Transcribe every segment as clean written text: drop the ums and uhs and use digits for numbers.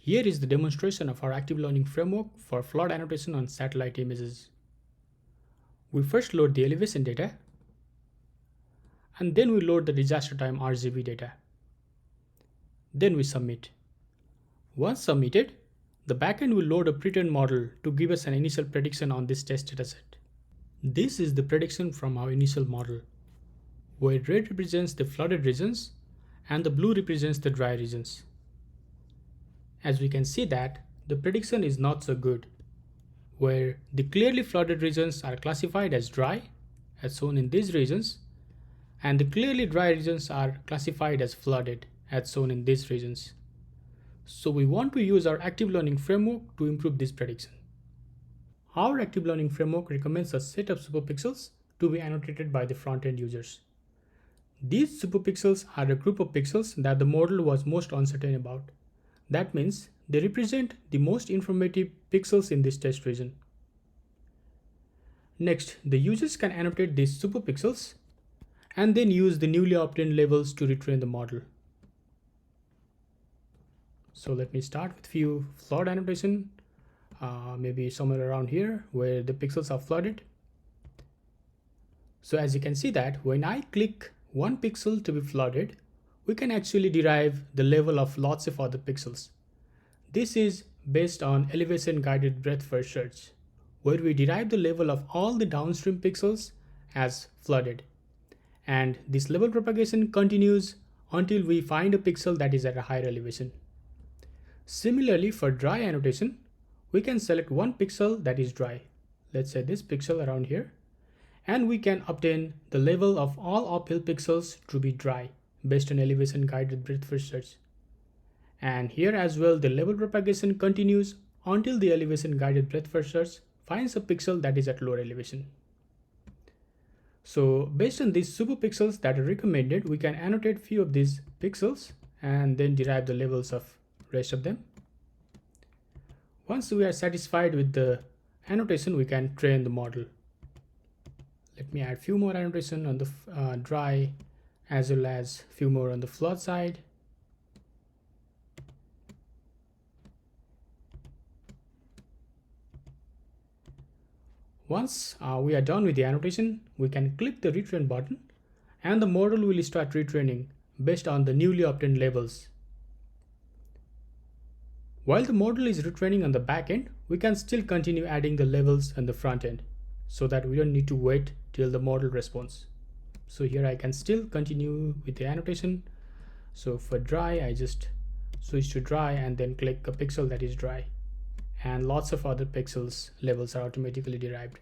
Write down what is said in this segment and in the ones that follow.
Here is the demonstration of our active learning framework for flood annotation on satellite images. We first load the elevation data, and then we load the disaster time RGB data. Then we submit. Once submitted, the backend will load a pre-trained model to give us an initial prediction on this test dataset. This is the prediction from our initial model, where red represents the flooded regions and the blue represents the dry regions. As we can see that the prediction is not so good, where the clearly flooded regions are classified as dry, as shown in these regions, and the clearly dry regions are classified as flooded, as shown in these regions. So we want to use our active learning framework to improve this prediction. Our active learning framework recommends a set of superpixels to be annotated by the front-end users. These superpixels are a group of pixels that the model was most uncertain about. That means they represent the most informative pixels in this test region. Next, the users can annotate these superpixels and then use the newly obtained labels to retrain the model. So let me start with few flood annotation, maybe somewhere around here where the pixels are flooded. So as you can see that when I click one pixel to be flooded, we can actually derive the level of lots of other pixels. This is based on elevation guided breadth first search, where we derive the level of all the downstream pixels as flooded. And this level propagation continues until we find a pixel that is at a higher elevation. Similarly, for dry annotation, we can select one pixel that is dry. Let's say this pixel around here. And we can obtain the level of all uphill pixels to be dry based on elevation guided breadth first search. And here as well, the level propagation continues until the elevation guided breadth first search finds a pixel that is at lower elevation. So based on these superpixels that are recommended, we can annotate few of these pixels and then derive the levels of rest of them. Once we are satisfied with the annotation, we can train the model. Let me add few more annotation on the dry as well as few more on the flood side. Once we are done with the annotation, we can click the retrain button and the model will start retraining based on the newly obtained labels. While the model is retraining on the back end, we can still continue adding the levels on the front end so that we don't need to wait till the model responds. So here I can still continue with the annotation. So for dry, I just switch to dry and then click a pixel that is dry. And lots of other pixels levels are automatically derived.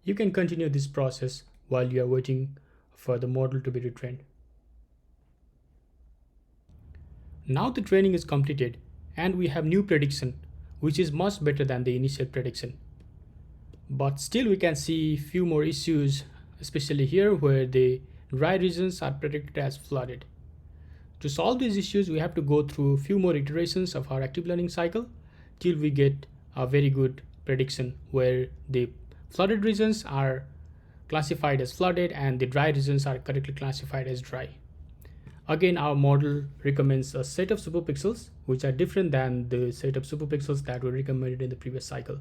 You can continue this process while you are waiting for the model to be retrained. Now the training is completed and we have new prediction, which is much better than the initial prediction. But still we can see few more issues, especially here where the dry regions are predicted as flooded. To solve these issues, we have to go through few more iterations of our active learning cycle till we get a very good prediction where the flooded regions are classified as flooded and the dry regions are correctly classified as dry. Again, our model recommends a set of superpixels which are different than the set of superpixels that were recommended in the previous cycle.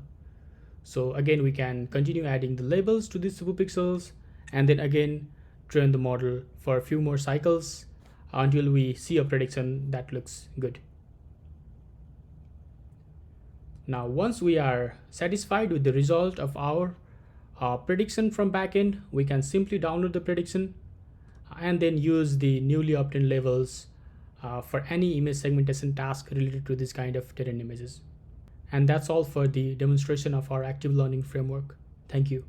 So again, we can continue adding the labels to these superpixels and then again train the model for a few more cycles until we see a prediction that looks good. Now, once we are satisfied with the result of our prediction from backend, we can simply download the prediction and then use the newly obtained labels for any image segmentation task related to this kind of terrain images. And that's all for the demonstration of our active learning framework. Thank you.